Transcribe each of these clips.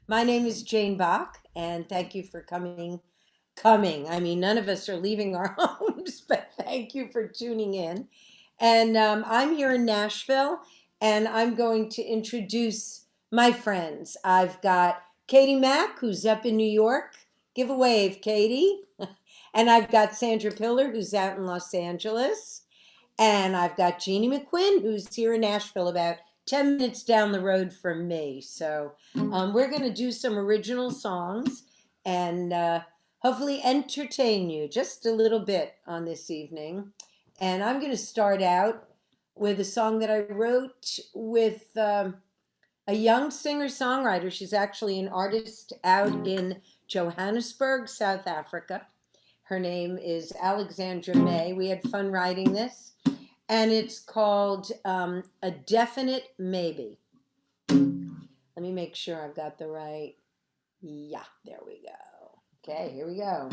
My name is Jane Bach, and thank you for coming. I mean, none of us are leaving our homes, but thank you for tuning in. And I'm here in Nashville, and I'm going to introduce my friends. I've got Kati Mac, who's up in New York. Give a wave, Katie. And I've got Sandra Pillar, who's out in Los Angeles. And I've got Jeanie McGuinn, who's here in Nashville, about 10 minutes down the road from me. So we're going to do some original songs and hopefully entertain you just a little bit on this evening. And I'm going to start out with a song that I wrote with a young singer-songwriter. She's actually an artist out in Johannesburg, South Africa. Her name is Alexandra May. We had fun writing this, and it's called A Definite Maybe. Let me make sure I've got the right. Yeah, there we go. Okay, here we go.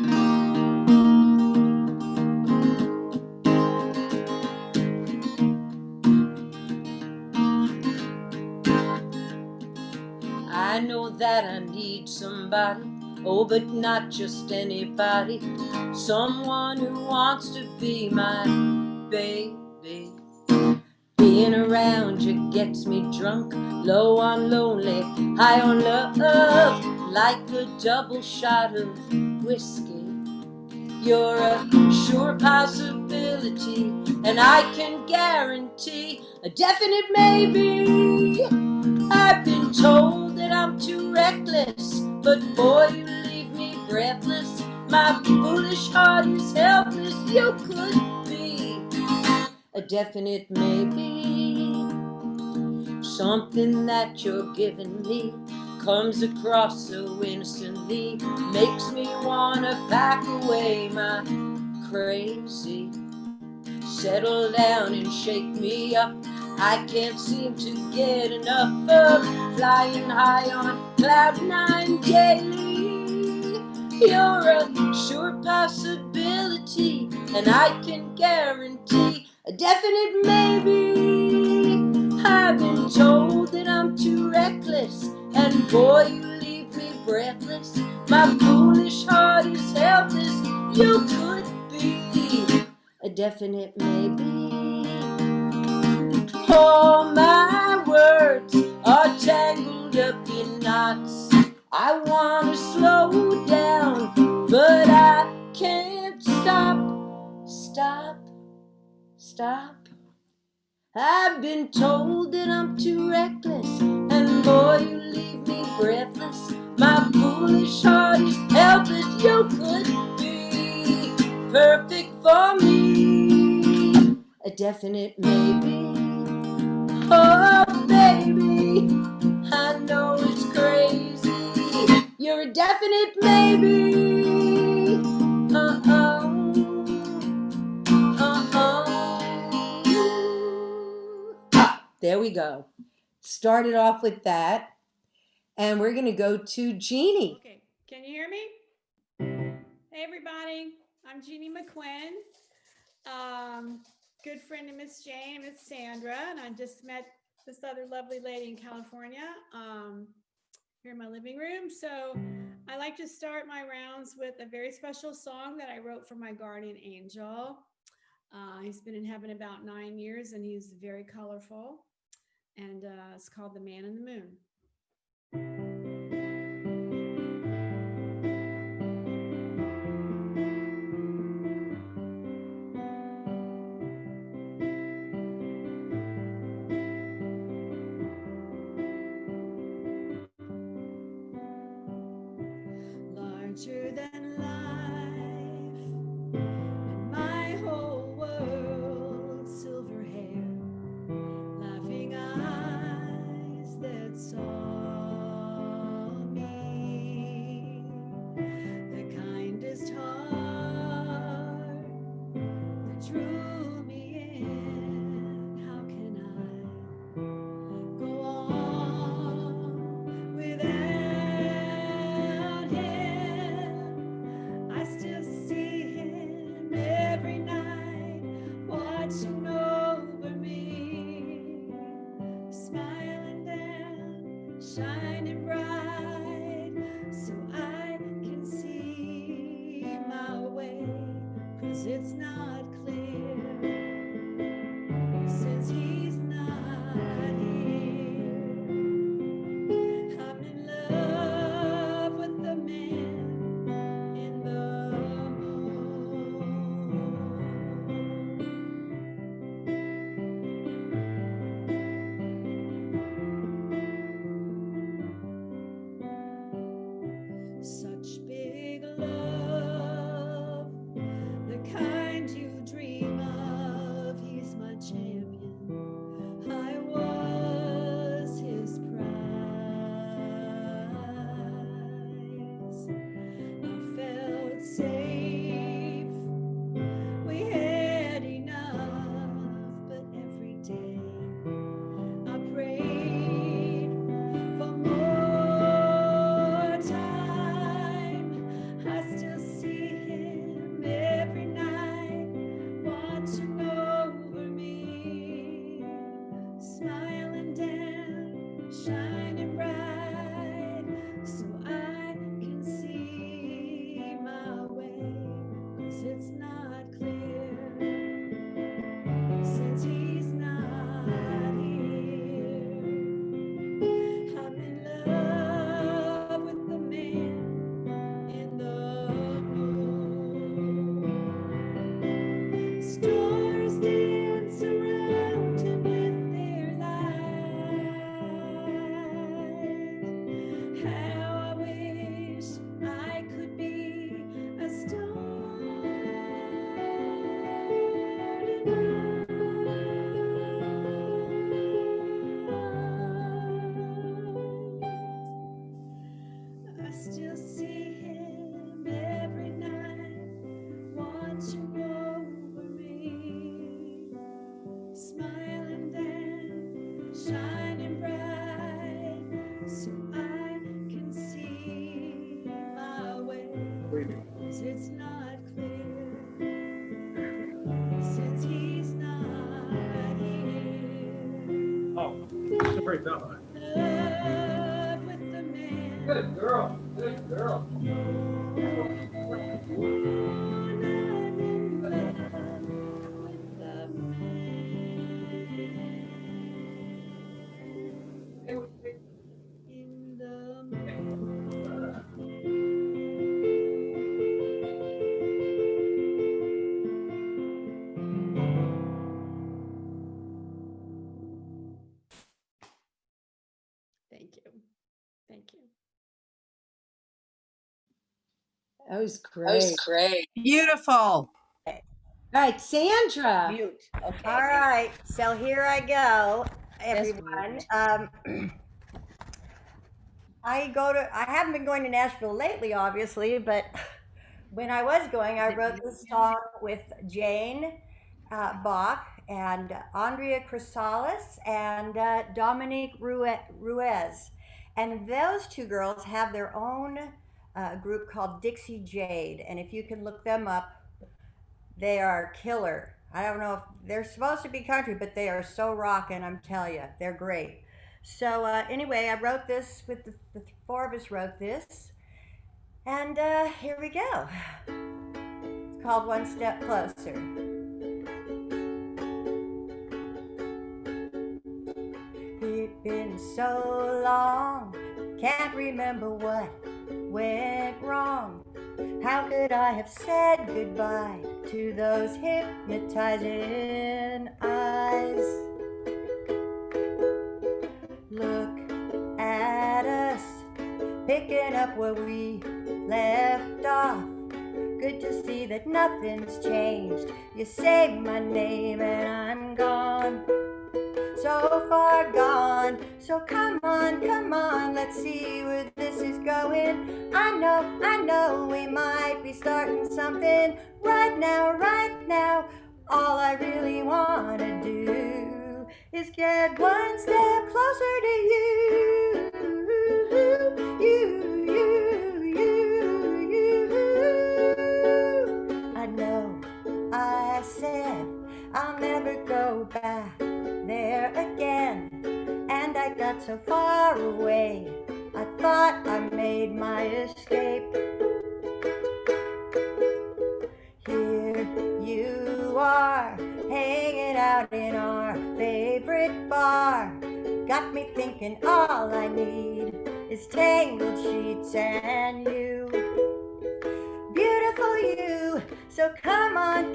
I know that I need somebody, oh, but not just anybody. Someone who wants to be my baby. Being around you gets me drunk, low on lonely, high on love, like a double shot of whiskey. You're a sure possibility, and I can guarantee a definite maybe. I've been told that I'm too reckless, but boy, you leave me breathless. My foolish heart is helpless. You could be a definite maybe. Something that you're giving me comes across so innocently, makes me wanna pack away my crazy. Settle down and shake me up. I can't seem to get enough of flying high on cloud nine daily. You're a sure possibility, and I can guarantee a definite maybe. I've been told that I'm too reckless, and boy, you leave me breathless. My foolish heart is helpless. You could be a definite maybe. All my words are tangled up in knots. I wanna slow down, but I can't stop. I've been told that I'm too reckless, and boy, you leave me breathless. My foolish heart is helpless. You could be perfect for me, a definite maybe. Oh, baby, I know it's crazy. You're a definite maybe. Uh-oh. There we go. Started off with that, and we're going to go to Jeanie. Okay, can you hear me? Hey, everybody. I'm Jeanie McGuinn. Good friend of Miss Jane, Miss Sandra, and I just met this other lovely lady in California here in my living room. So I like to start my rounds with a very special song that I wrote for my guardian angel. He's been in heaven about 9 years, and he's very colorful. And it's called The Man in the Moon. Larger than life, and my whole world, silver hair, laughing eyes that saw me, the kindest heart that drew me in. How can I go on without him? love with the man. Good girl. Good girl. I'm in love with the man. In the Thank you. Thank you. That was great. Beautiful. All right, Sandra. Mute. Okay. All right. So here I go, everyone. I haven't been going to Nashville lately, obviously, but when I was going, I wrote this song with Jane Bach and Andrea Chrysalis and Dominique Ruiz. And those two girls have their own group called Dixie Jade. And if you can look them up, they are killer. I don't know if they're supposed to be country, but they are so rockin', I'm telling you. They're great. So anyway, I wrote this with the four of us wrote this. And here we go. It's called One Step Closer. It's been so long, can't remember what went wrong. How could I have said goodbye to those hypnotizing eyes? Look at us, picking up where we left off. Good to see that nothing's changed. You say my name and I'm gone, so far gone. So come on, let's see where this is going. I know we might be starting something right now. All I really wanna do is get one step closer to you. I know I said I'll never go back there again, and I got so far away, I thought I made my escape. Here you are, hanging out in our favorite bar. Got me thinking all I need is tangled sheets and you. Beautiful you, so come on,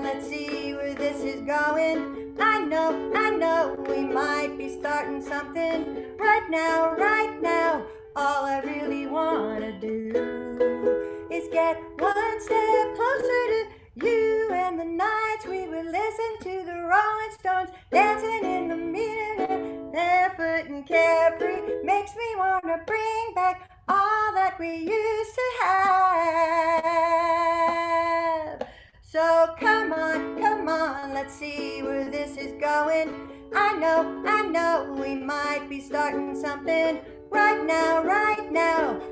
let's see where this is going. I know, we might be starting something right now. All I really wanna do is get one step closer to you. And the nights we would listen to the Rolling Stones, dancing in the mirror, barefoot and carefree, makes me wanna bring back all that we used to have. So come on, let's see where this is going. I know, we might be starting something right now.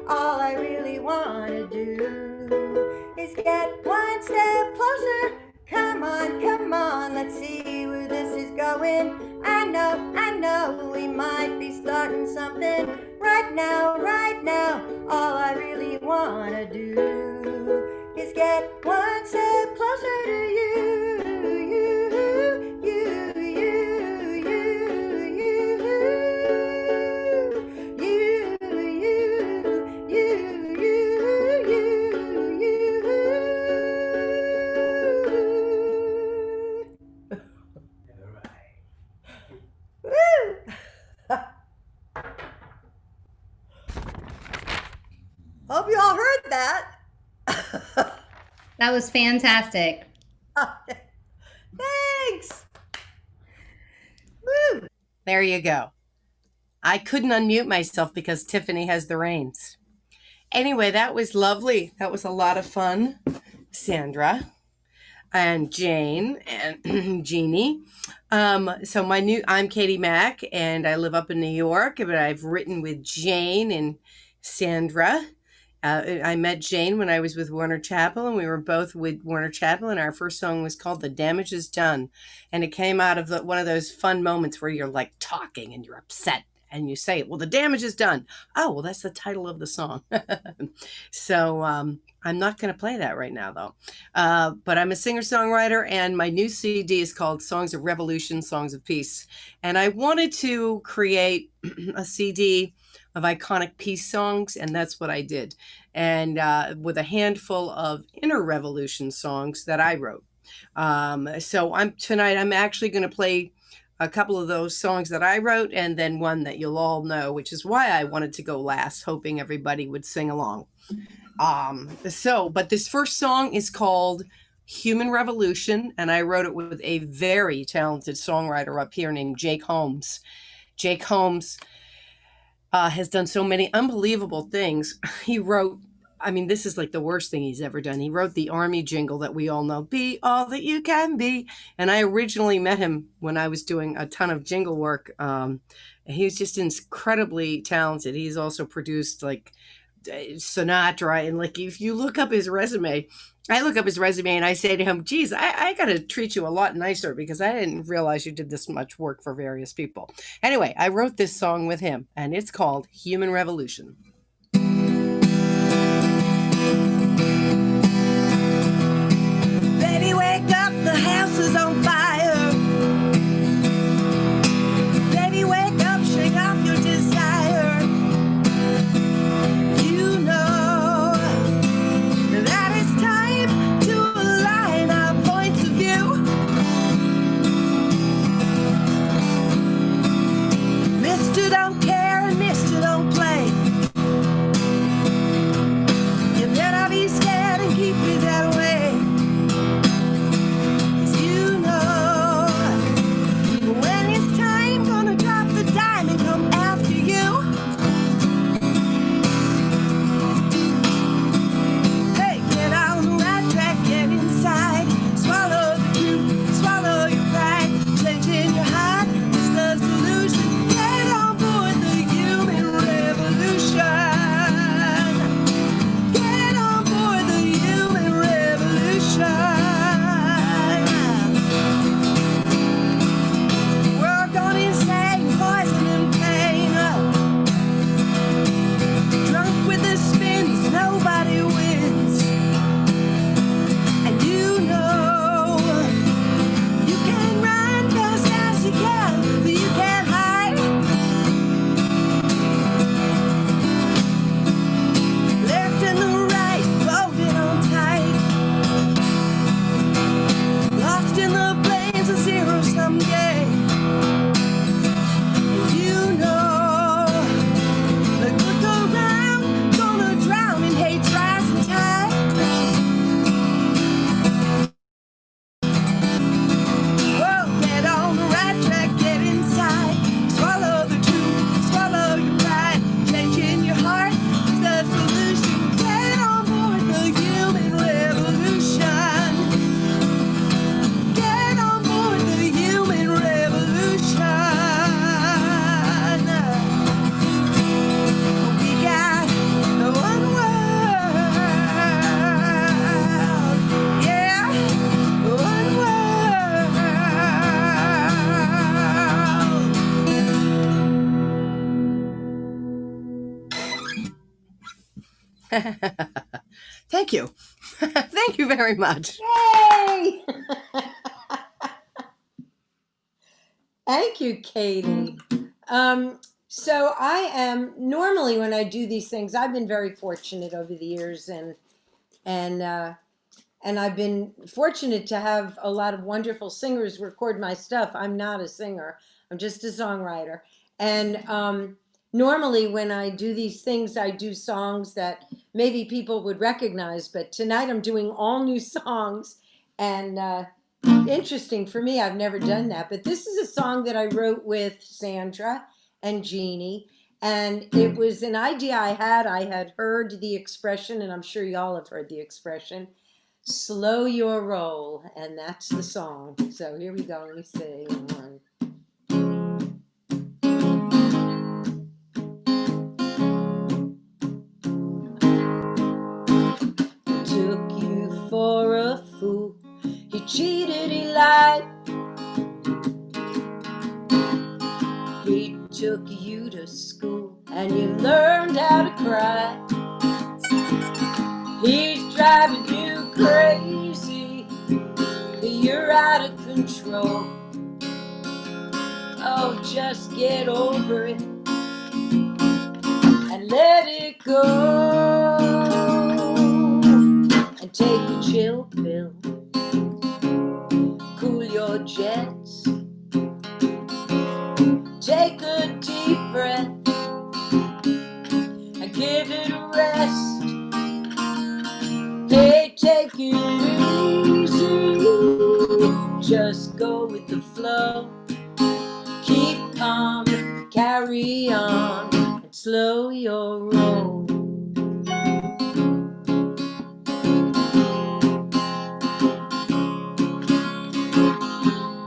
All I really wanna do is get one step closer. Come on, let's see where this is going. I know, we might be starting something right now. All I really wanna do is get one step closer to you. Hope you all heard that. That was fantastic. Thanks. Woo. There you go. I couldn't unmute myself because Tiffany has the reins. Anyway, that was lovely. That was a lot of fun, Sandra and Jane and Jeanie. I'm Kati Mac, and I live up in New York, but I've written with Jane and Sandra. I met Jane when I was with Warner Chappell, and we were both with Warner Chappell, and our first song was called The Damage Is Done. And it came out of one of those fun moments where you're like talking and you're upset and you say, well, the damage is done. Oh, well, that's the title of the song. So I'm not going to play that right now, though. But I'm a singer-songwriter, and my new CD is called Songs of Revolution, Songs of Peace. And I wanted to create a CD of iconic peace songs, and that's what I did. And with a handful of inner revolution songs that I wrote. So tonight I'm actually going to play a couple of those songs that I wrote, and then one that you'll all know, which is why I wanted to go last, hoping everybody would sing along. But this first song is called Human Revolution, and I wrote it with a very talented songwriter up here named Jake Holmes. Jake Holmes has done so many unbelievable things. He wrote, I mean, this is like the worst thing he's ever done. He wrote the Army jingle that we all know, Be All That You Can Be. And I originally met him when I was doing a ton of jingle work. He's just incredibly talented. He's also produced like Sinatra. And like, if you look up his resume, I look up his resume and I say to him, geez, I got to treat you a lot nicer because I didn't realize you did this much work for various people. Anyway, I wrote this song with him, and it's called Human Revolution. Baby, wake up, the house is on fire. Baby, wake up, shake off your desire. You know that it's time to align our points of view. Mister don't care and Mister don't play. You better be scared and keep it that way. 'Cause you know when it's time, gonna drop the dime and come after you. Hey, get on the right track, get inside. Swallow the truth, swallow your pride. Clenching your heart is the solution. Get on board the human revolution. Get on board the human revolution. We're gone insane, poison and pain. Drunk with the spins, nobody wins. And you know you can run fast as you can, but you can't hide. Left and the right, holding on tight. Lost in the plains of zero someday. And you know the good go round, gonna drown in hate's rising tide. Whoa, get on the right track, get inside. Swallow the truth, swallow your pride. Changing your heart is the solution. Get on board the human revolution. Get on board the human revolution. We got one world, yeah, one world. Thank you. Thank you very much. Yay! Thank you, Katie. So I am normally when I do these things, I've been very fortunate over the years, and I've been fortunate to have a lot of wonderful singers record my stuff. I'm not a singer; I'm just a songwriter. And normally when I do these things, I do songs that maybe people would recognize. But tonight I'm doing all new songs, and interesting for me. I've never done that. But this is a song that I wrote with Sandra and Jeanie. And it was an idea I had. I had heard the expression, and I'm sure y'all have heard the expression, slow your roll. And that's the song. So here we go. Let me say one. and you learned how to cry. He's driving you crazy, you're out of control. Oh, just get over it and let it go. And take a chill pill, cool your jets. Take a deep breath and give it a rest. Hey, take it easy, just go with the flow. Keep calm, carry on, and slow your roll.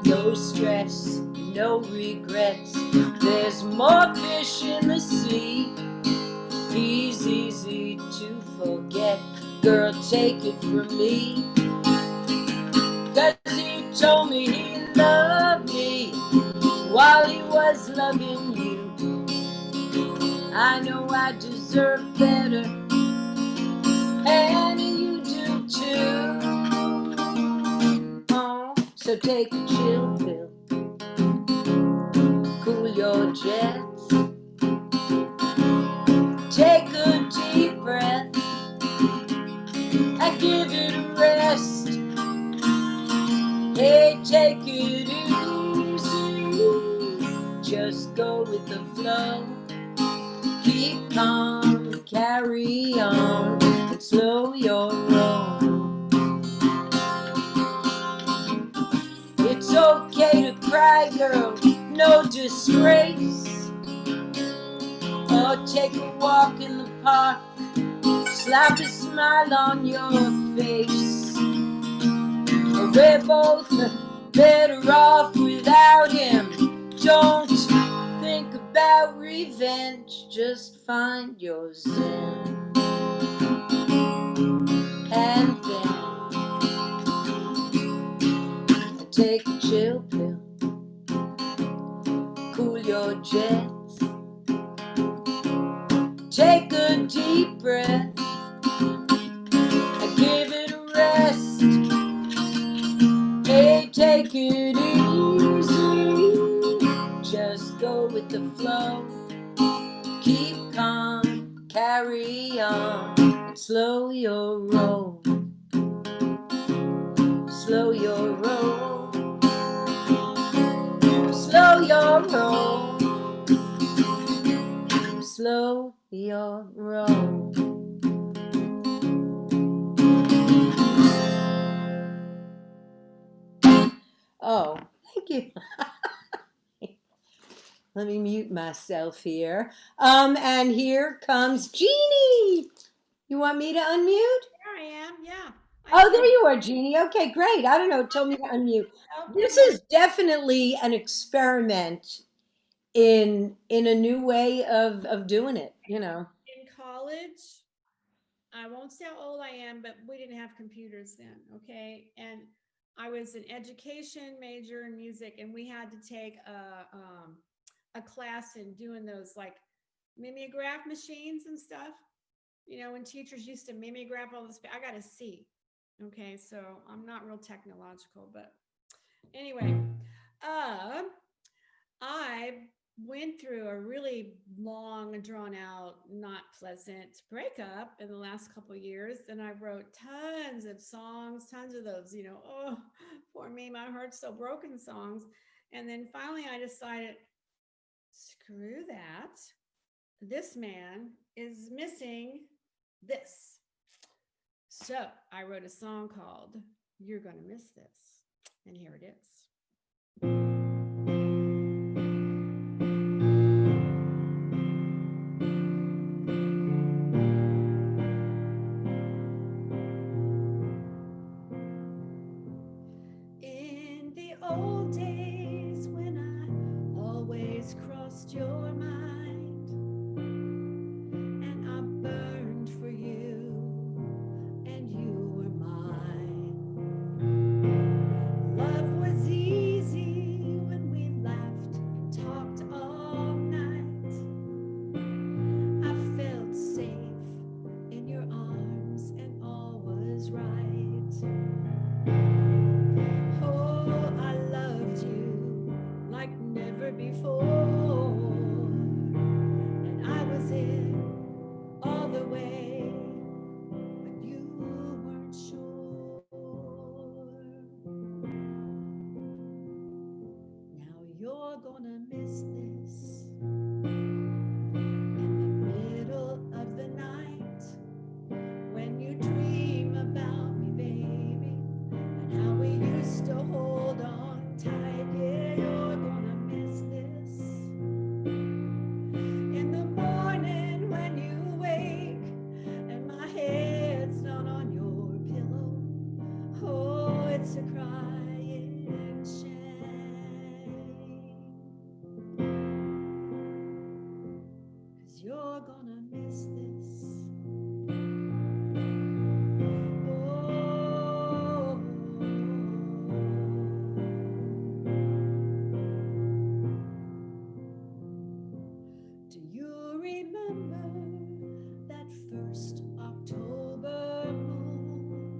No stress, no regrets, there's more fish in the sea. He's easy to forget, girl, take it from me. 'Cause he told me he loved me while he was loving you. I know I deserve better, and you do too. Oh, so take a chill pill, cool your jets. Take a deep breath and give it a rest. Hey, take it easy, just go with the flow. Keep calm, carry on, and slow your roll. It's okay to cry, girl, no disgrace. Oh, take a walk in the park, slap a smile on your face. We're both better off without him. Don't think about revenge, just find your zen. And then take a chill pill, cool your jets. Take a deep breath and give it a rest. Hey, take it easy, just go with the flow. Keep calm, carry on, and slow your roll. Slow your roll. Slow your roll. Slow your roll. Oh, thank you. Let me mute myself here. And here comes Jeanie. You want me to unmute? There I am. Yeah. Oh, there you are, Jeanie. Okay, great. I don't know. It told me to unmute. This is definitely an experiment in a new way of doing it, you know. In college, I won't say how old I am, but we didn't have computers then, okay? And I was an education major in music, and we had to take a class in doing those like mimeograph machines and stuff. You know, when teachers used to mimeograph all this, I got a C. Okay, so I'm not real technological, but anyway, I went through a really long, drawn out, not pleasant breakup in the last couple of years. And I wrote tons of songs, tons of those, you know, oh, poor me, my heart's so broken songs. And then finally I decided, screw that. This man is missing this. So I wrote a song called You're Gonna Miss This. And here it is. In the old days when I always crossed your mind and I burned for you and you were mine. Love was easy gonna miss this. In the middle of the night, when you dream about me, baby, and how we used to hold on tight, yeah, you're gonna miss this. In the morning when you wake and my head's not on your pillow, oh, it's a crying shame. 'Cause you're gonna miss this. Oh, do you remember that first October moon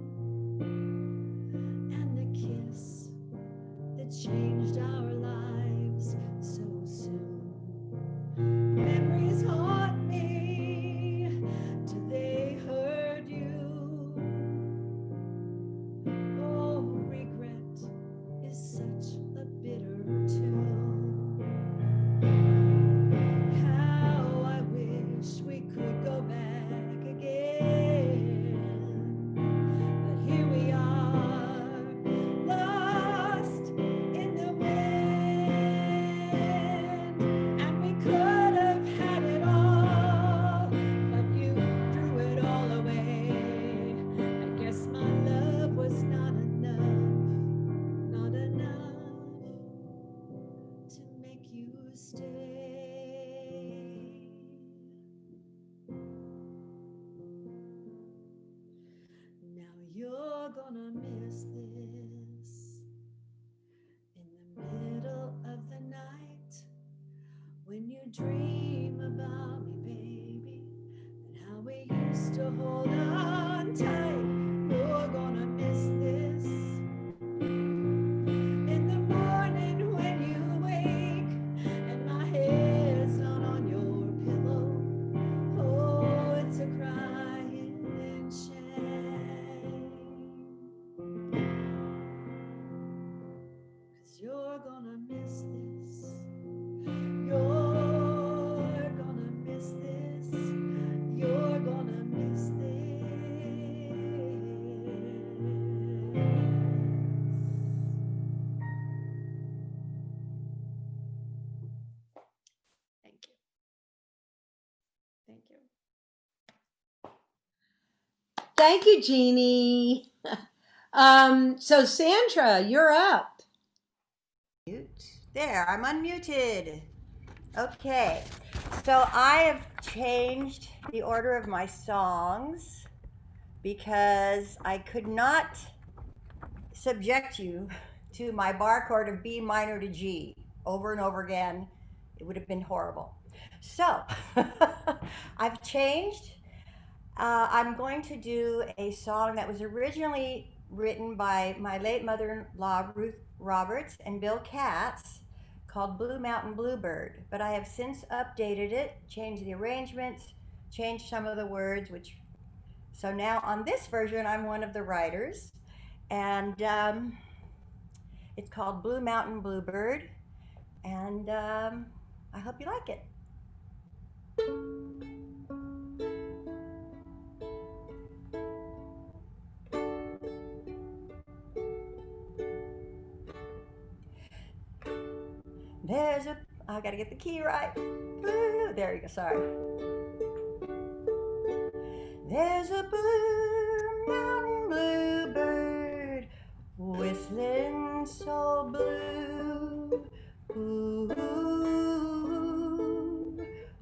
and the kiss that changed our lives so soon? Memories haunt me. Do they hurt you? Oh, regret is such a bitter tune. How I wish we could go back again. But here we are, lost in the wind. And we could have had it all, but you threw it all away. I guess my love was not enough to make you stay. Now you're gonna miss this. In the middle of the night, when you dream about me, baby, and how we used to hold on tight, you're gonna miss this. In the morning when you wake and my head's not on your pillow, oh, it's a crying shame. 'Cause you're gonna miss this. You're gonna miss this. You're gonna miss this. Thank you. Thank you. Thank you, Jeanie. So Sandra, you're up. Mute. There, I'm unmuted. Okay, so I have changed the order of my songs because I could not subject you to my bar chord of B minor to G over and over again. It would have been horrible. So I've changed. I'm going to do a song that was originally written by my late mother-in-law, Ruth Roberts, and Bill Katz, called Blue Mountain Bluebird. But I have since updated it, changed the arrangements, changed some of the words, so now on this version, I'm one of the writers. And it's called Blue Mountain Bluebird. And I hope you like it. I gotta get the key right. There you go, sorry. There's a blue mountain bluebird whistling so blue. Ooh,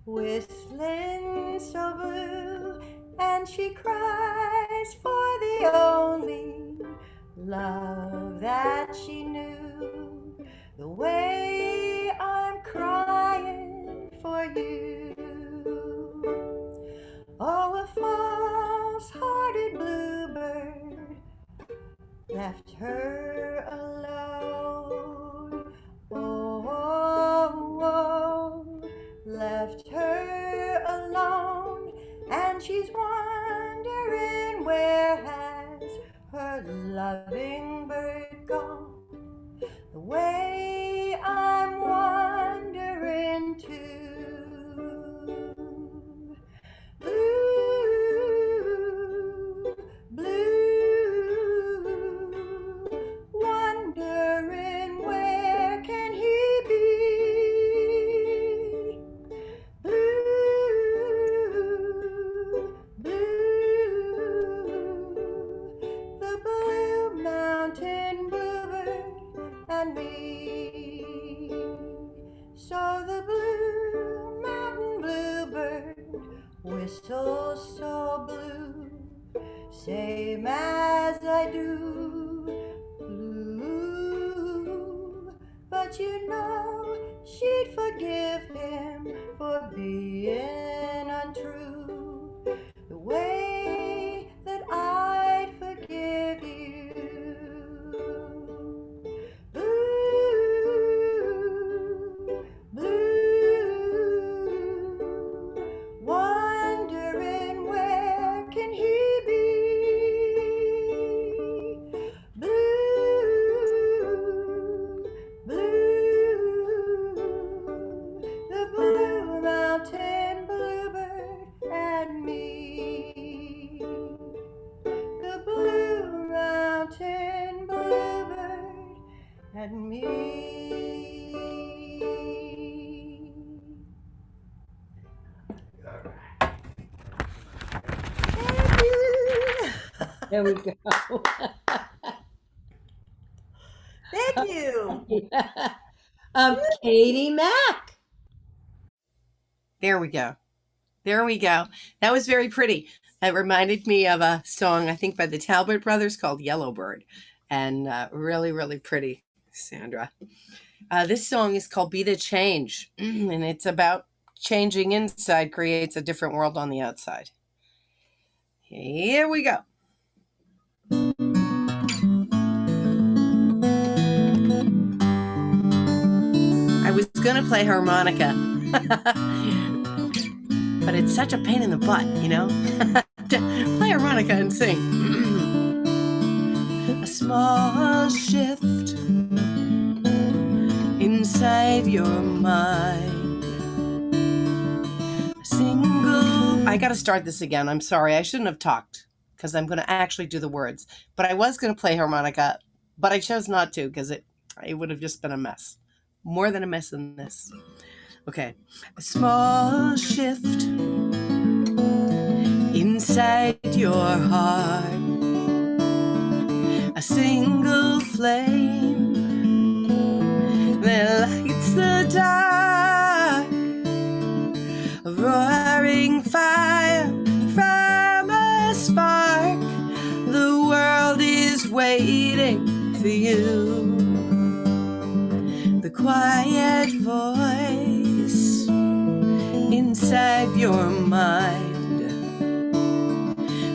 whistling so blue, and she cries for the only love that she knew, the way I'm crying for you. Oh, a false-hearted bluebird left her alone. Oh, left her alone, and she's wondering where has her loving bird gone, the way I'm wondering I do. Blue, but you know she'd forgive him for being untrue, the way that I'd forgive you. Blue, blue, wondering where can he be? Blue, blue, the blue mountain bluebird and me. The blue mountain bluebird and me. Thank you. There we go. Thank you. Kati Mac. There we go. There we go. That was very pretty. That reminded me of a song, I think, by the Talbot Brothers called Yellowbird. And really, really pretty, Sandra. This song is called Be the Change. And it's about changing inside creates a different world on the outside. Here we go. I was going to play harmonica. But it's such a pain in the butt, you know? To play harmonica and sing. A small shift inside your mind. A single... I got to start this again. I'm sorry. I shouldn't have talked because I'm going to actually do the words. But I was going to play harmonica, but I chose not to because it would have just been a mess. More than a mess than this. Okay. A small shift inside your heart. A single flame that lights the dark. A roaring fire from a spark. The world is waiting for you. The quiet voice inside your mind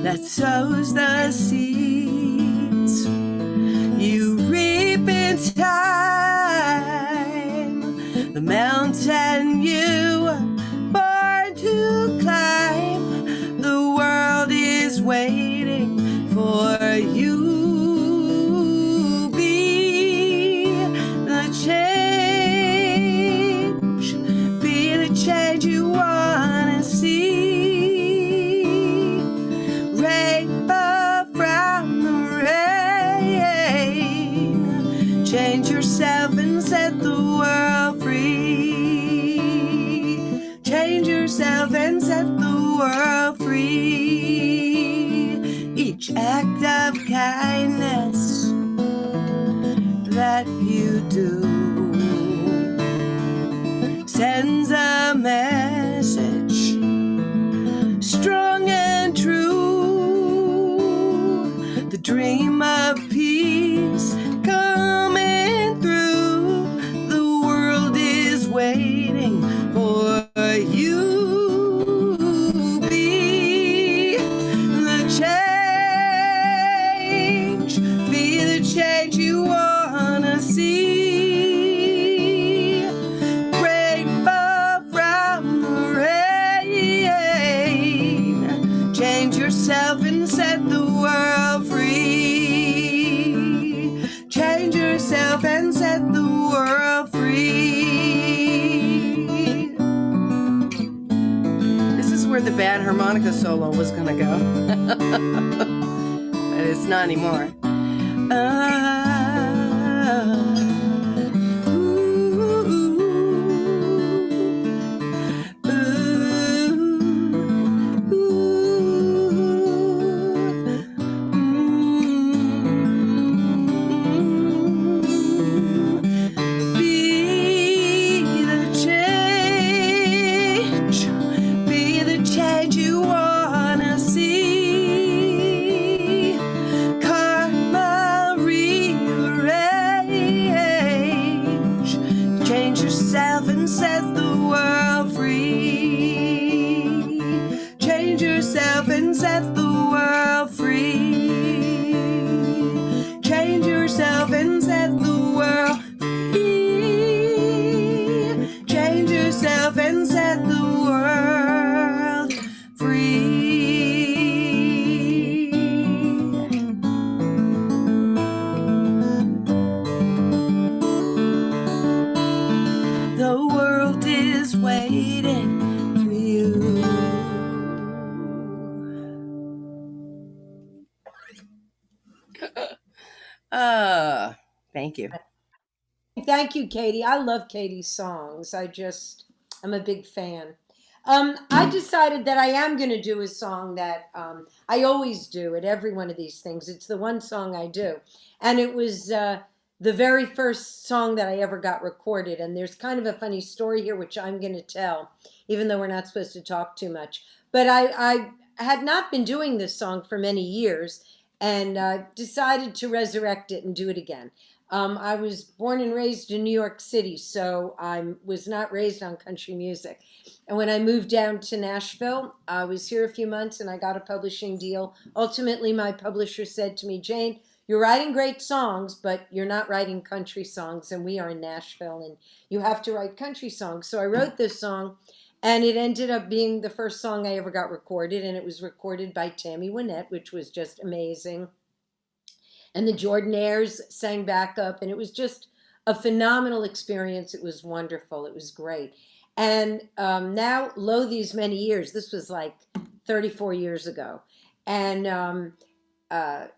that sows the seeds you reap in time. The mountain you were born to climb. The world is waiting for you. Be the change. Be the change you wanna see. Rainbow from the rain. Change yourself and set the world free. Change yourself and set the world free. Each act of kindness that you do sends a message strong and true. The dream of peace coming through. The world is waiting for you. Be the change. Be the change you wanna see. Rainbow from the rain. Change yourself and set the world free. Change yourself and set the world free. This is where the bad harmonica solo was gonna go. But it's not anymore. Be the change you wanna see. Carve Thank you. Thank you, Katie. I love Katie's songs. I'm a big fan. I decided that I am going to do a song that I always do at every one of these things. It's the one song I do. And it was the very first song that I ever got recorded. And there's kind of a funny story here, which I'm going to tell, even though we're not supposed to talk too much. But I had not been doing this song for many years and decided to resurrect it and do it again. I was born and raised in New York City, so I was not raised on country music. And when I moved down to Nashville, I was here a few months and I got a publishing deal. Ultimately, my publisher said to me, Jane, you're writing great songs, but you're not writing country songs. And we are in Nashville and you have to write country songs. So I wrote this song and it ended up being the first song I ever got recorded. And it was recorded by Tammy Wynette, which was just amazing. And the Jordanaires sang backup, and it was just a phenomenal experience. It was wonderful. It was great. And now, lo these many years, this was like 34 years ago, and I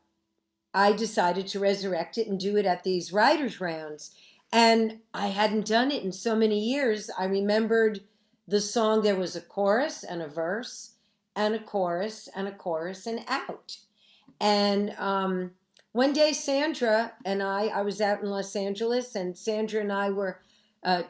decided to resurrect it and do it at these writers' rounds. And I hadn't done it in so many years. I remembered the song. There was a chorus and a verse and a chorus and a chorus and out. And one day, Sandra and I was out in Los Angeles, and Sandra and I were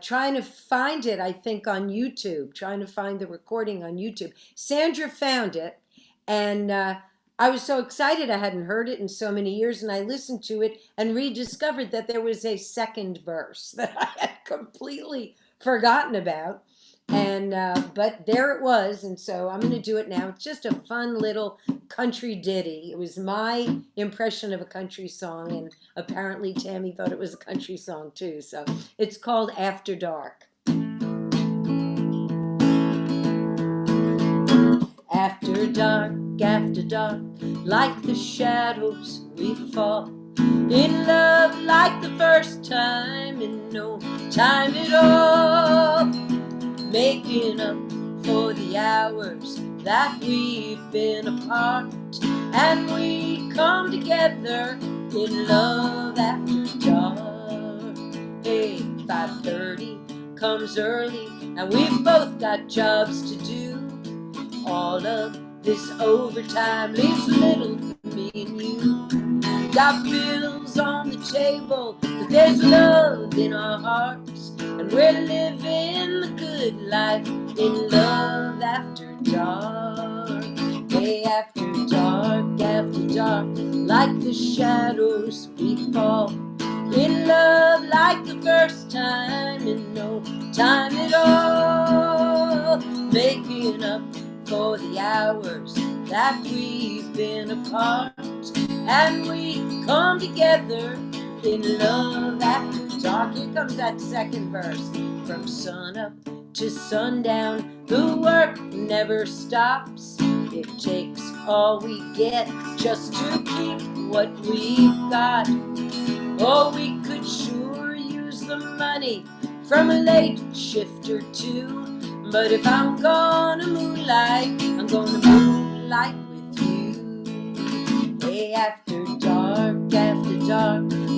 trying to find it, I think, on YouTube, trying to find the recording on YouTube. Sandra found it, and I was so excited. I hadn't heard it in so many years, and I listened to it and rediscovered that there was a second verse that I had completely forgotten about. And but there it was, and so I'm going to do it now. It's just a fun little country ditty. It was my impression of a country song, and apparently Tammy thought it was a country song too. So it's called After Dark. After dark, like the shadows we fall, in love like the first time, in no time at all, making up for the hours that we've been apart, and we come together in love after dark. Hey, 5:30 comes early, and we've both got jobs to do. All of this overtime leaves little for me and you. Got bills on the table, but there's love in our hearts, and we're living the good life in love after dark. Hey, after dark, like the shadows we fall, in love like the first time, in no time at all, making up for the hours that we've been apart, and we come together in love after dark. Here comes that second verse. From sun up to sundown, the work never stops. It takes all we get just to keep what we've got. Oh, we could sure use the money from a late shift or two, but if I'm gonna moonlight, I'm gonna moonlight with you. Hey, after dark,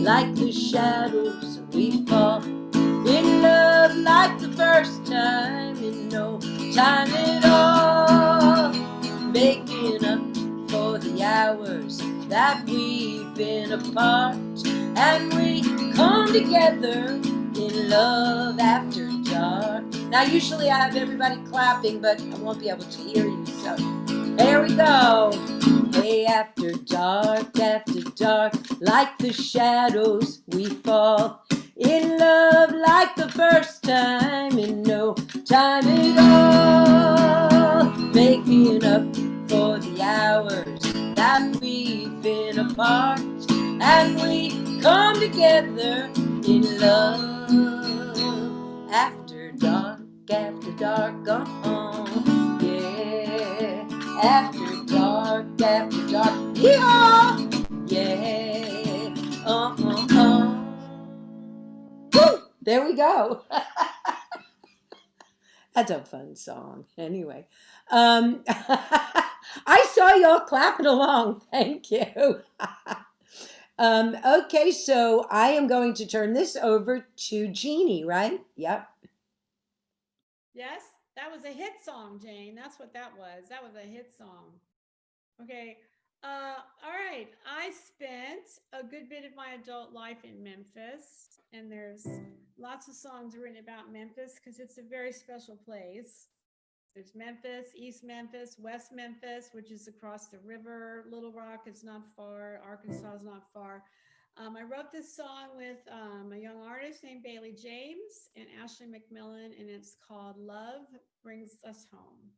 like the shadows we fall, in love like the first time, in no time at all, making up for the hours that we've been apart, and we come together in love after dark. Now, usually I have everybody clapping, but I won't be able to hear you, so there we go. Hey, after dark, like the shadows we fall, in love like the first time, in no time at all, making up for the hours that we've been apart, and we come together in love after dark, yeah, after dark, yeah, yeah, Woo! There we go. That's a fun song. Anyway, I saw y'all clapping along. Thank you. Okay, so I am going to turn this over to Jeanie, right? Yep. Yes, that was a hit song, Jane. That's what that was. That was a hit song. Okay. All right. I spent a good bit of my adult life in Memphis, and there's lots of songs written about Memphis because it's a very special place. There's Memphis, East Memphis, West Memphis, which is across the river. Little Rock is not far. Arkansas is not far. I wrote this song with a young artist named Bailey James and Ashley McMillan, and it's called Love Brings Us Home.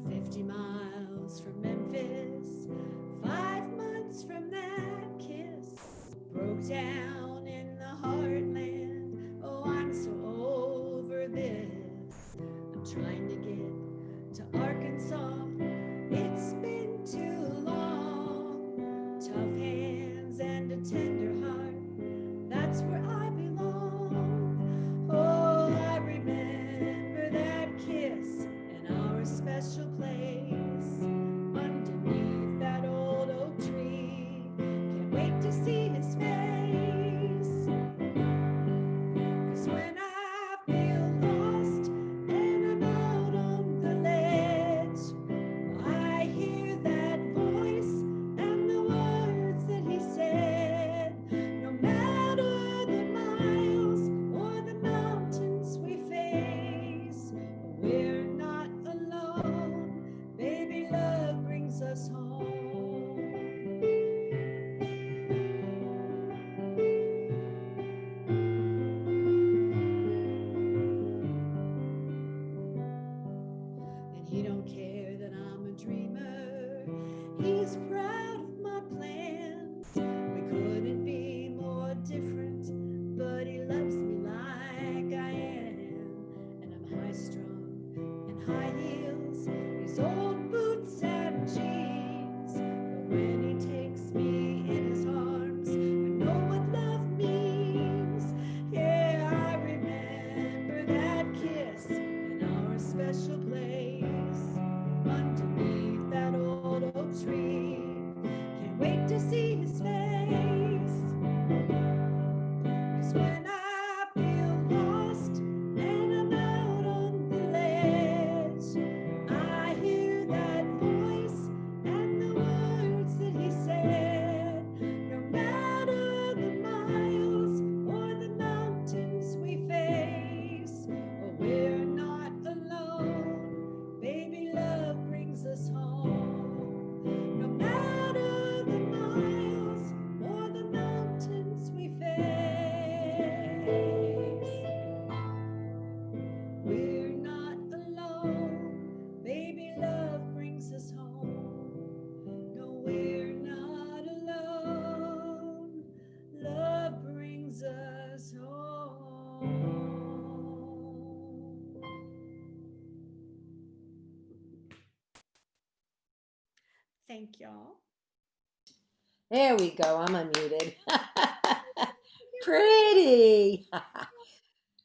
50 miles from Memphis, 5 months from that kiss, broke down in the heartland. Oh, I'm so over this. I'm trying to get to Arkansas. It's been too long. Tough hands and a tender heart. That's where I belong. Oh, I remember that kiss in our special place underneath that old oak tree. Can't wait to see his face. 'Cause when I feel lost and I'm out on the ledge, I hear that voice and the words that he said. No matter the miles or the mountains we face, we're not alone. Baby, love brings us home. And he don't care that I'm a dreamer. He's proud of my plans. We couldn't be more different, but he loves me like I am. And I'm high strung and high heels, these old boots and jeans. But when he takes me in his arms, I know what love means. Yeah, I remember that kiss in our special place underneath that old oak tree. Can't wait to see his face. 'Cause when I feel lost and I'm out on the ledge, I hear that voice and the words that he said. No matter the miles or the mountains we face, we're not alone. Baby, love brings us home. No matter the miles or the mountains we face, we're not alone. Baby, love brings us home. No, we're not alone. Love brings us home. Thank y'all. There we go. I'm unmuted. Pretty.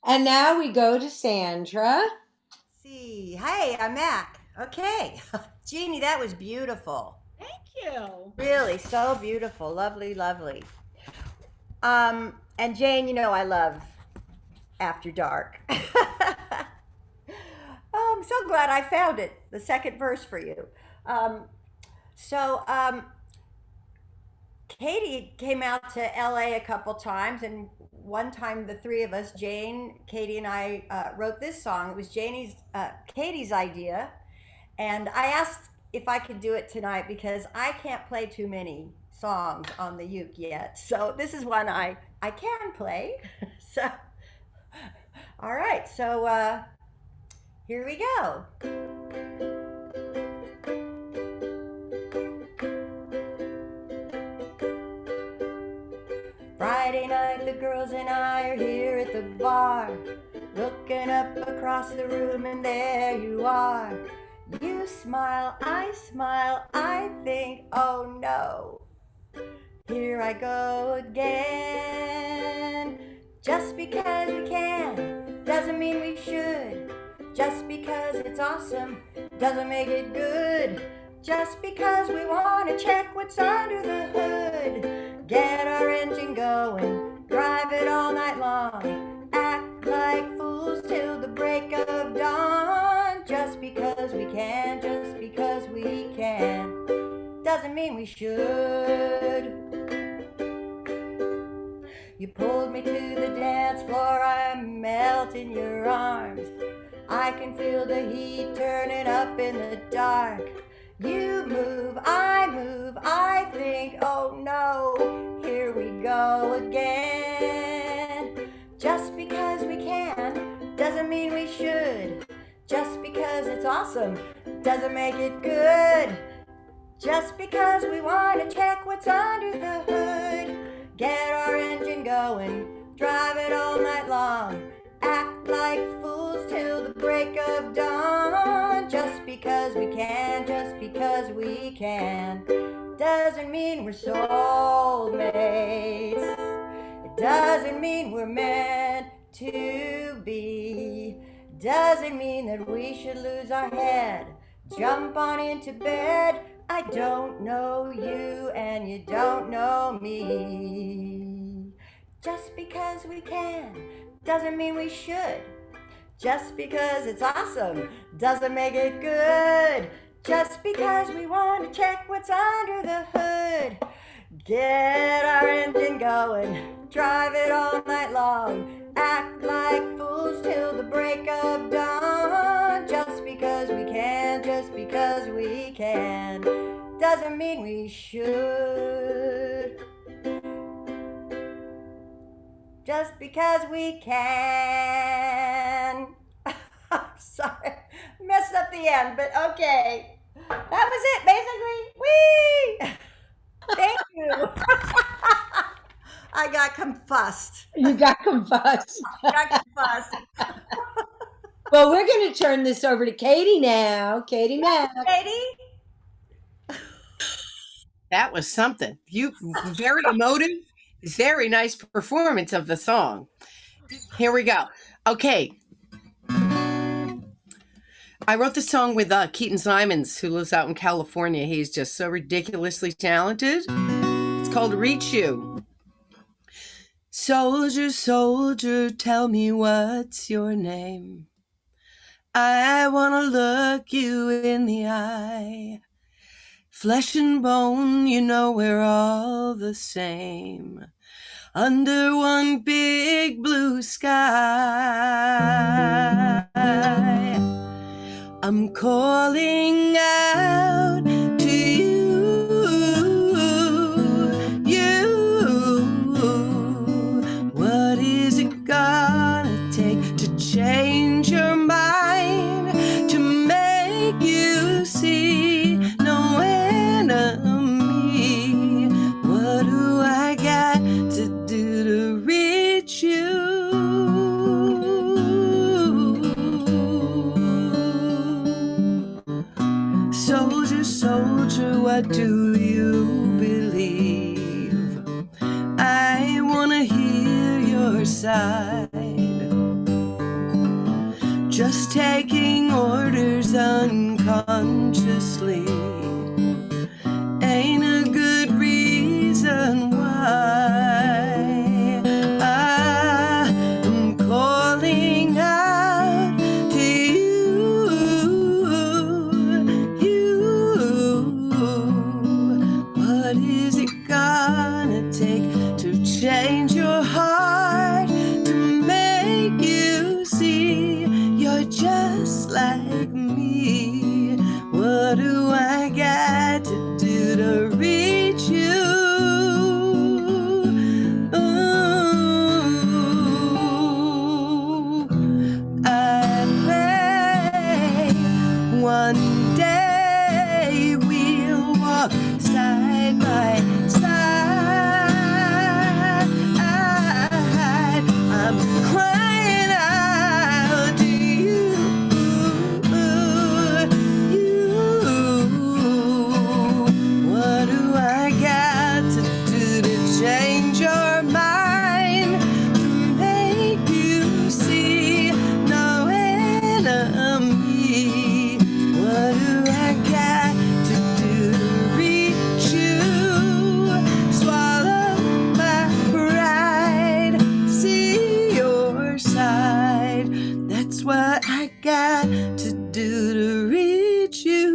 And now we go to Sandra. See, hey, I'm Mac. Okay. Jeanie, that was beautiful. Thank you. Really, so beautiful. Lovely, lovely. And Jane, you know I love After Dark. I'm so glad I found it, the second verse for you. Katie came out to LA a couple times, and one time the three of us, Jane, Katie, and I, wrote this song. It was Katie's idea, and I asked if I could do it tonight because I can't play too many songs on the uke yet. So this is one I can play. So, all right. So here we go. Friday night, the girls and I are here at the bar, looking up across the room, and there you are. You smile, I think, oh no, here I go again. Just because we can doesn't mean we should. Just because it's awesome doesn't make it good. Just because we want to check what's under the hood. Get our engine going, drive it all night long. Act like fools till the break of dawn. Just because we can, just because we can, doesn't mean we should. You pulled me to the dance floor, I melt in your arms. I can feel the heat turning up in the dark. You move, I think, oh no, here we go again. Just because we can doesn't mean we should. Just because it's awesome doesn't make it good. Just because we want to check what's under the hood. Get our engine going, drive it all night long. Act like fools till the break of dawn. Just because we can, just because we can, doesn't mean we're soulmates. It doesn't mean we're meant to be. Doesn't mean that we should lose our head, jump on into bed. I don't know you and you don't know me. Just because we can doesn't mean we should. Just because it's awesome doesn't make it good. Just because we want to check what's under the hood. Get our engine going, drive it all night long. Act like fools till the break of dawn. Just because we can, just because we can, doesn't mean we should. Just because we can. Sorry, messed up the end, but okay. That was it, basically. Whee! Thank you. I got confussed. You got confussed. Well, we're going to turn this over to Kati now. Kati Mac. Katie? That was something. You very emotive, very nice performance of the song. Here we go. Okay. I wrote the song with Keaton Simons, who lives out in California. He's just so ridiculously talented. It's called Reach You. Soldier, soldier, tell me what's your name. I want to look you in the eye. Flesh and bone, you know we're all the same. Under one big blue sky. I'm calling out to you, you. What is it gonna take to change your mind, to make you see no enemy? What do I got to do to reach you? Soldier, soldier, what do you believe? I wanna hear your side. Just taking orders unconsciously ain't a good reason why. I'm calling out to you, you. What is it gonna take to change your heart, to make you see you're just like me? What do I got to do to reach you? got to do to reach you.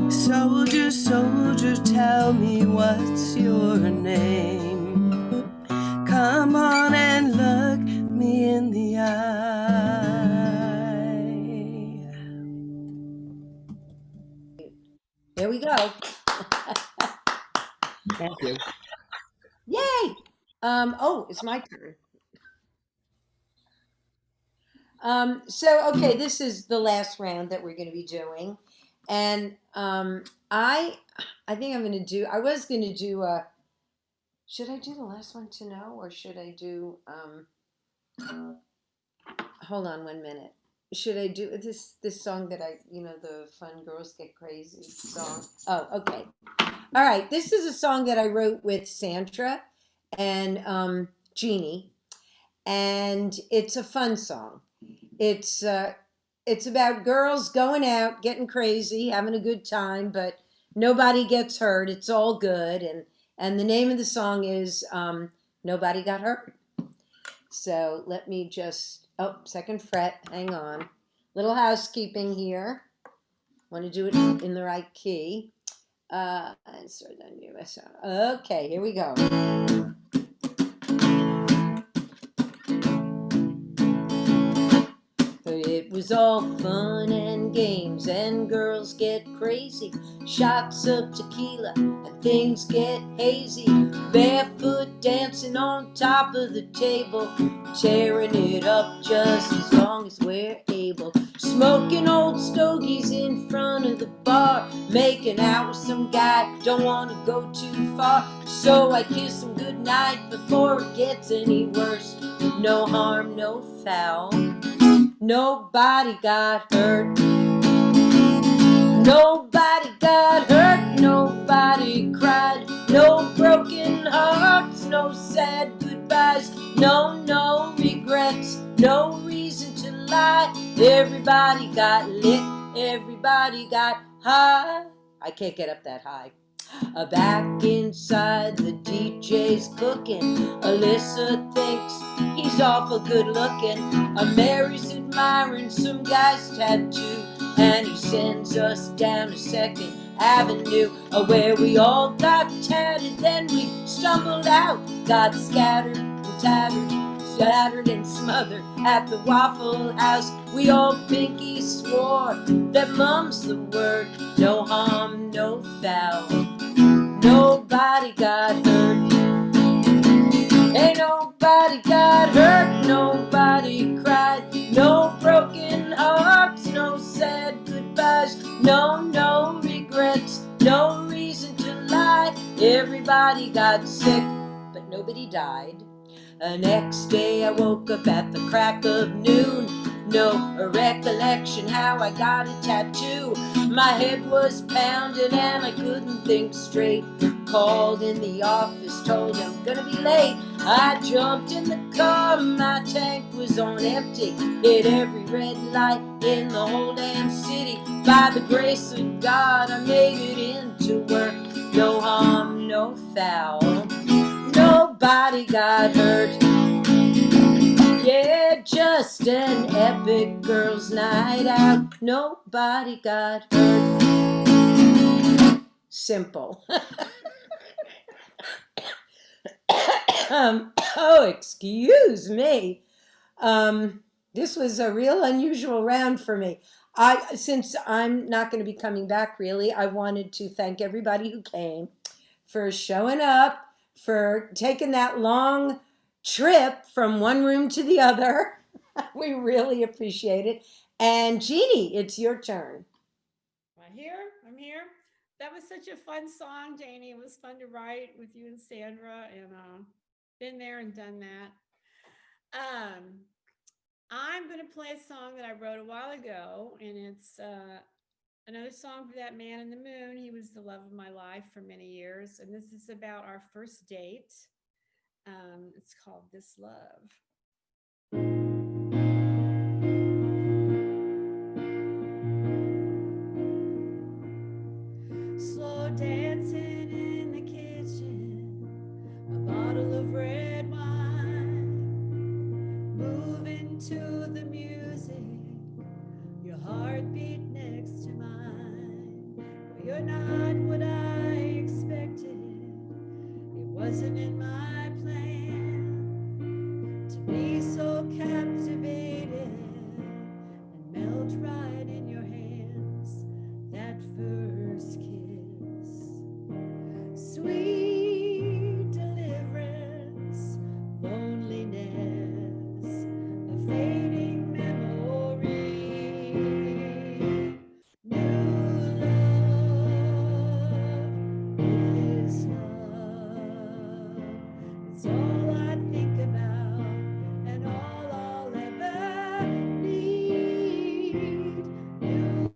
Soldier, soldier, tell me what's your name. Come on and look me in the eye. There we go. Thank you. Yay! Oh, it's my turn. Okay, this is the last round that we're going to be doing, and I think I'm going to do. I was going to do. Should I do the last one to know, or should I do? Hold on 1 minute. Should I do this song that the Fun Girls Get Crazy song? Oh, okay. All right. This is a song that I wrote with Sandra and Jeanie, and it's a fun song. It's about girls going out, getting crazy, having a good time, but nobody gets hurt. It's all good, and the name of the song is "Nobody Got Hurt." So let me just second fret. Hang on, little housekeeping here. Want to do it in the right key. Okay, here we go. It was all fun and games, and girls get crazy. Shots of tequila, and things get hazy. Barefoot dancing on top of the table, tearing it up just as long as we're able. Smoking old stogies in front of the bar, making out with some guy, don't want to go too far. So I kiss him goodnight before it gets any worse. No harm, no foul. Nobody got hurt. Nobody got hurt. Nobody cried. No broken hearts. No sad goodbyes. No regrets. No reason to lie. Everybody got lit. Everybody got high. I can't get up that high. Back inside, the DJ's cooking. Alyssa thinks he's awful good looking. Mary's admiring some guy's tattoo, and he sends us down to 2nd Avenue, where we all got tatted. Then we stumbled out, got scattered and tattered, shattered and smothered at the Waffle House. We all pinky swore that mum's the word. No harm, no foul. Nobody got hurt. Ain't nobody got hurt. Nobody cried. No broken hearts. No sad goodbyes. No regrets. No reason to lie. Everybody got sick, but nobody died. Next day I woke up at the crack of noon. No recollection how I got a tattoo. My head was pounding and I couldn't think straight. Called in the office, told him gonna be late. I jumped in the car, my tank was on empty. Hit every red light in the whole damn city. By the grace of God, I made it into work. No harm, no foul. Nobody got hurt. Yeah, just an epic girls' night out. Nobody got hurt. Simple. Excuse me. This was a real unusual round for me. Since I'm not going to be coming back, really, I wanted to thank everybody who came for showing up, for taking that long trip from one room to the other. We really appreciate it. And Jeanie, it's your turn. I'm here. That was such a fun song, Janie. It was fun to write with you and Sandra, and been there and done that. I'm going to play a song that I wrote a while ago, and it's another song for that man in the moon. He was the love of my life for many years, and this is about our first date. It's called This Love. Slow dancing in the kitchen, my wasn't in my plan to be so captivated and melt right in your hands. That first kiss, sweet deliverance, loneliness, a fading memory. New love is love. It's all I think about and all I'll ever need. New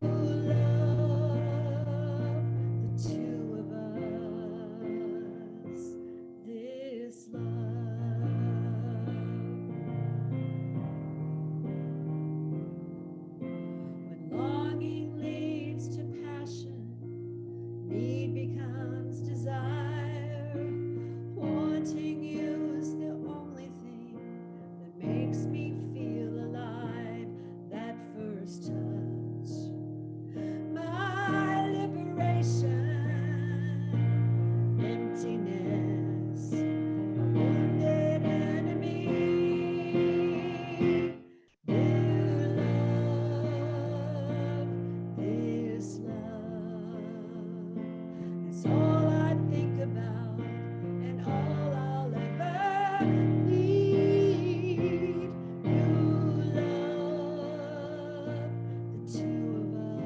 love, the two of us, this love. When longing leads to passion, need becomes desire. Wanting you is the only thing that makes me feel alive. That first touch, my liberation, emptiness, a wounded enemy. New love, this love. It's all I think about and all I'll ever need. New love, the two of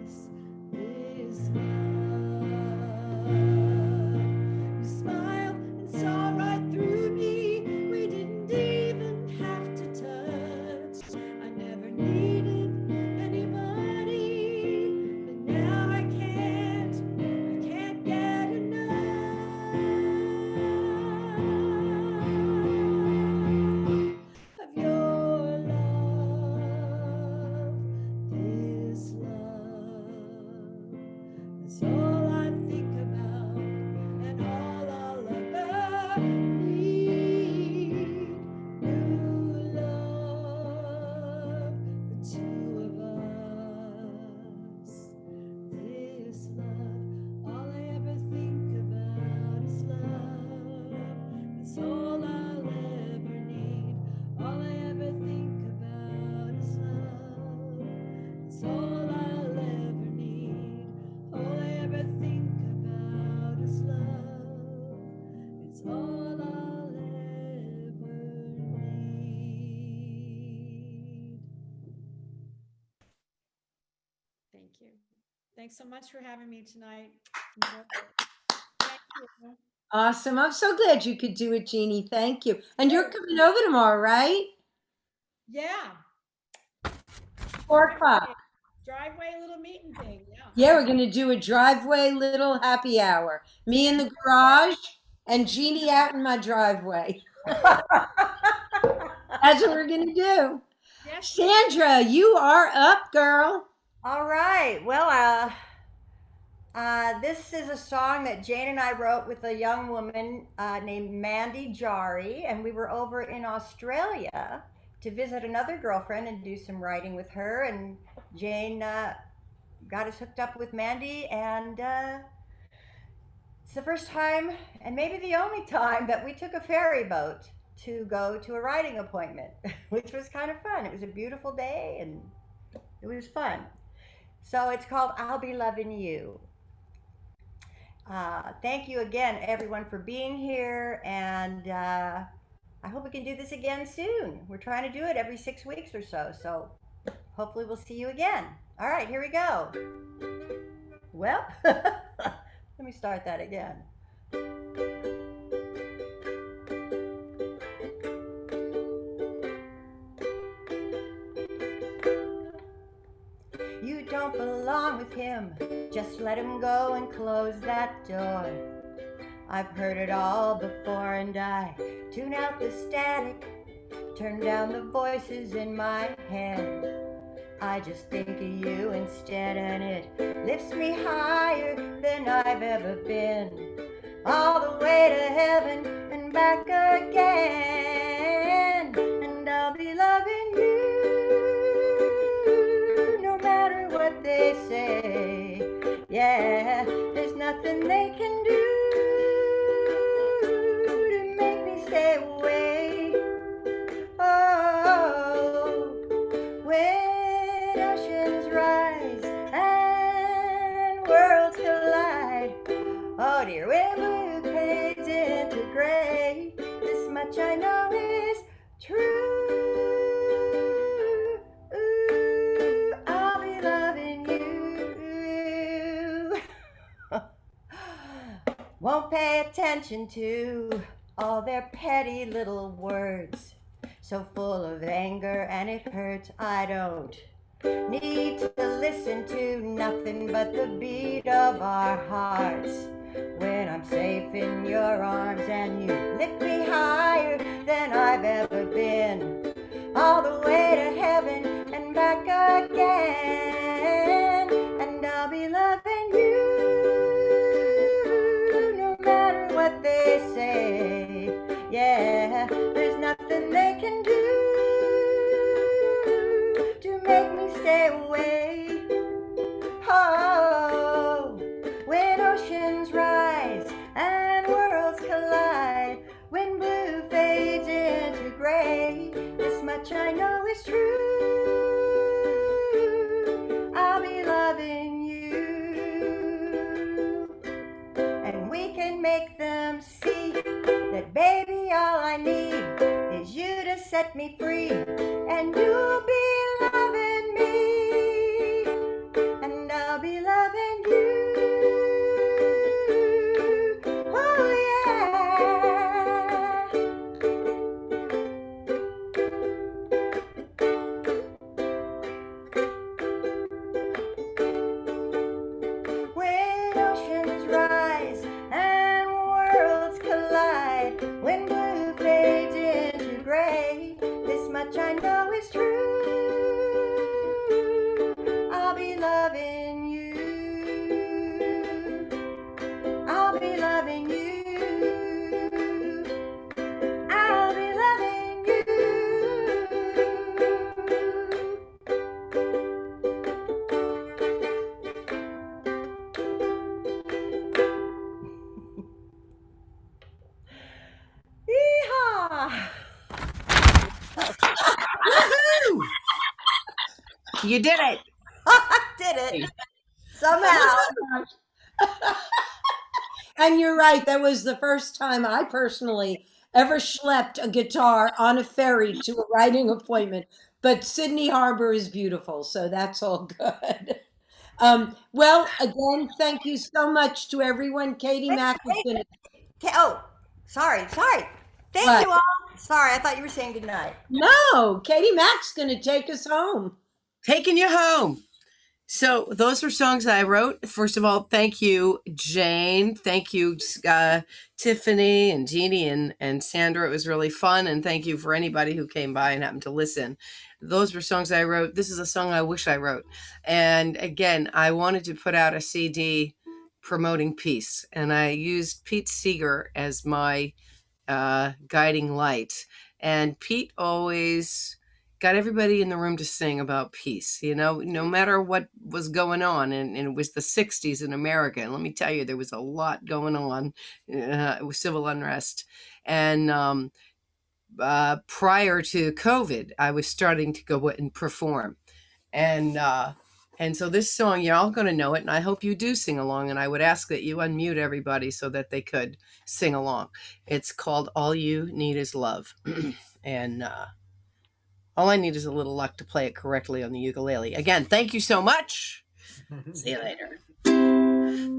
us, this love. You smiled and saw right through me. We didn't even have to touch. I never needed anybody, but now I can't get enough of your love, this love. It's all I think about and all I'll ever need. New love, the two of us, this love. All I ever think about is love. It's all I'll ever need. All I ever think about is love. It's all I'll ever need. All I ever think about is love. It's all I'll ever need. Thank you. Thanks so much for having me tonight. Enjoyed it. Thank you. Awesome. I'm so glad you could do it, Jeanie. Thank you. And you're coming over tomorrow, right? Yeah. 4 o'clock. Driveway little meeting thing. Yeah. Yeah, we're going to do a driveway little happy hour. Me in the garage and Jeanie out in my driveway. That's what we're going to do. Yes. Sandra, you are up, girl. All right. Well, this is a song that Jane and I wrote with a young woman named Mandy Jari, and we were over in Australia to visit another girlfriend and do some writing with her. And Jane got us hooked up with Mandy, and it's the first time, and maybe the only time, that we took a ferry boat to go to a writing appointment, which was kind of fun. It was a beautiful day, and it was fun. So it's called I'll Be Loving You. Thank you again, everyone, for being here, and I hope we can do this again soon. We're trying to do it every 6 weeks or so, so hopefully we'll see you again. All right, here we go. Well, let me start that again. You don't belong with him, just let him go and close that door. I've heard it all before, and I tune out the static, turn down the voices in my head. I just think of you instead, and it lifts me higher than I've ever been, all the way to heaven and back again. And I'll be loving you no matter what they say. Yeah, there's nothing they can do Oh dear, when blue fades into gray, this much I know is true. Ooh, I'll be loving you. Won't pay attention to all their petty little words, so full of anger and it hurts. I don't need to listen to nothing but the beat of our hearts. When I'm safe in your arms and you lift me higher than I've ever been, all the way to heaven and back again, and I'll be loving you no matter what they say. Yeah, there's nothing they can do to make me stay away. Oh, when oceans rise and worlds collide, when blue fades into gray, this much I know is true. I'll be loving you, and we can make them see that, baby, all I need is you to set me free, and you'll be loving me, and I'll be loving you. Oh yeah. When oceans rise and worlds collide, when blue fades into gray, this much I know is true. I'll be loving you. I'll be loving you. I'll be loving you. Yeehaw! Woohoo! You did it. I did it somehow. And you're right, that was the first time I personally ever schlepped a guitar on a ferry to a writing appointment. But Sydney Harbor is beautiful, so that's all good. Well, again, thank you so much to everyone. Kati Mac has been. Oh, sorry. Thank What? you all. Sorry, I thought you were saying goodnight. No, Kati Mac's going to take us home. Taking you home. So those were songs I wrote. First of all, thank you, Jane. Thank you, Tiffany and Jeanie and Sandra. It was really fun. And thank you for anybody who came by and happened to listen. Those were songs I wrote. This is a song I wish I wrote. And again, I wanted to put out a CD promoting peace. And I used Pete Seeger as my guiding light. And Pete always got everybody in the room to sing about peace, you know, no matter what was going on. And it was the 60s in America. And let me tell you, there was a lot going on with civil unrest. And prior to COVID, I was starting to go and perform. And so this song, you're all going to know it. And I hope you do sing along. And I would ask that you unmute everybody so that they could sing along. It's called All You Need Is Love. And all I need is a little luck to play it correctly on the ukulele. Again, thank you so much. See you later.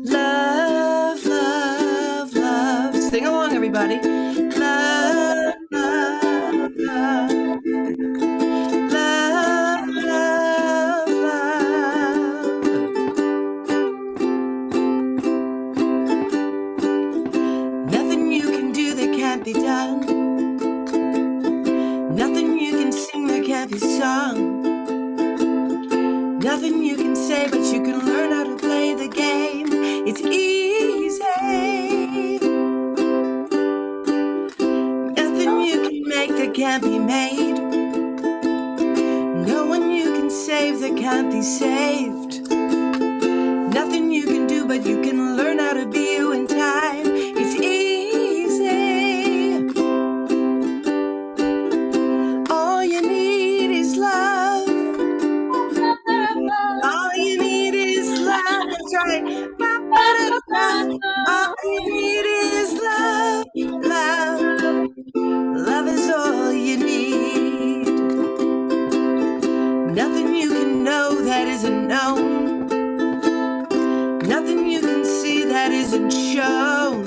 Love, love, love. Sing along, everybody. Love, love, love. Love, love, love. Nothing you can do that can't be done. Nothing you can sing that can't be sung. Nothing you can say, but you can learn how to play the game. It's easy. Nothing you can make that can't be made. No one you can save that can't be saved. Nothing you can do, but you can learn how to be you in time. It's easy. All you need is love. All you need is love. That's right. All you need is love, love. Love is all you need. Nothing you can know that isn't known. Nothing you can see that isn't shown.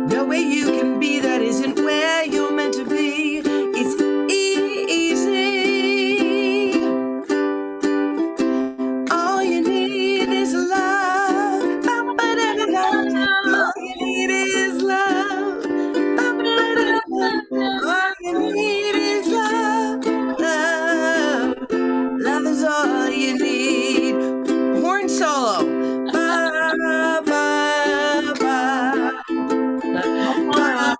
No way you can be that isn't where you're meant to be. It's easy. All you need is love. All you need is love. All you need is love. Love. Love is all you need. Horn solo. Ba, ba, ba. Ba, ba,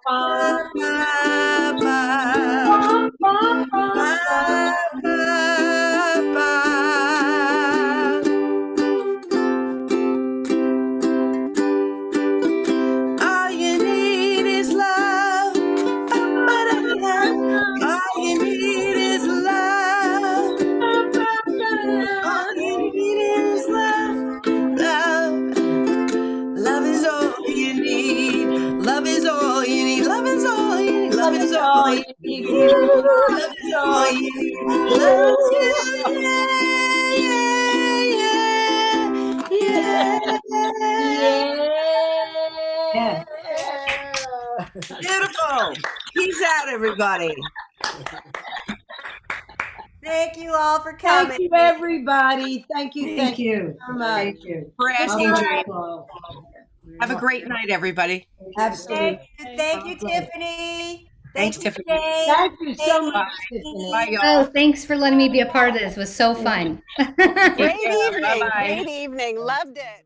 ba. Ba, ba, ba. All you need is love. All you need is love. All you need is love. Love. Love is all you need. Love is all you need. Love is all you need. Love is all you need. Love is all you need. Love is Yeah. beautiful. Peace out, everybody. Thank you all for Thank coming. you, everybody. Thank you. Thank you. so much. Thank you. For asking, Good Jane. night. Have a great night, everybody. Absolutely. Thank you, Tiffany. Thanks, you, Tiffany. Jane. Thank you so Thank you, much, Jeanie. Tiffany. Bye, y'all. Oh, thanks for letting me be a part of this. It was so fun. Great care. evening. Bye-bye. Great evening. Loved it.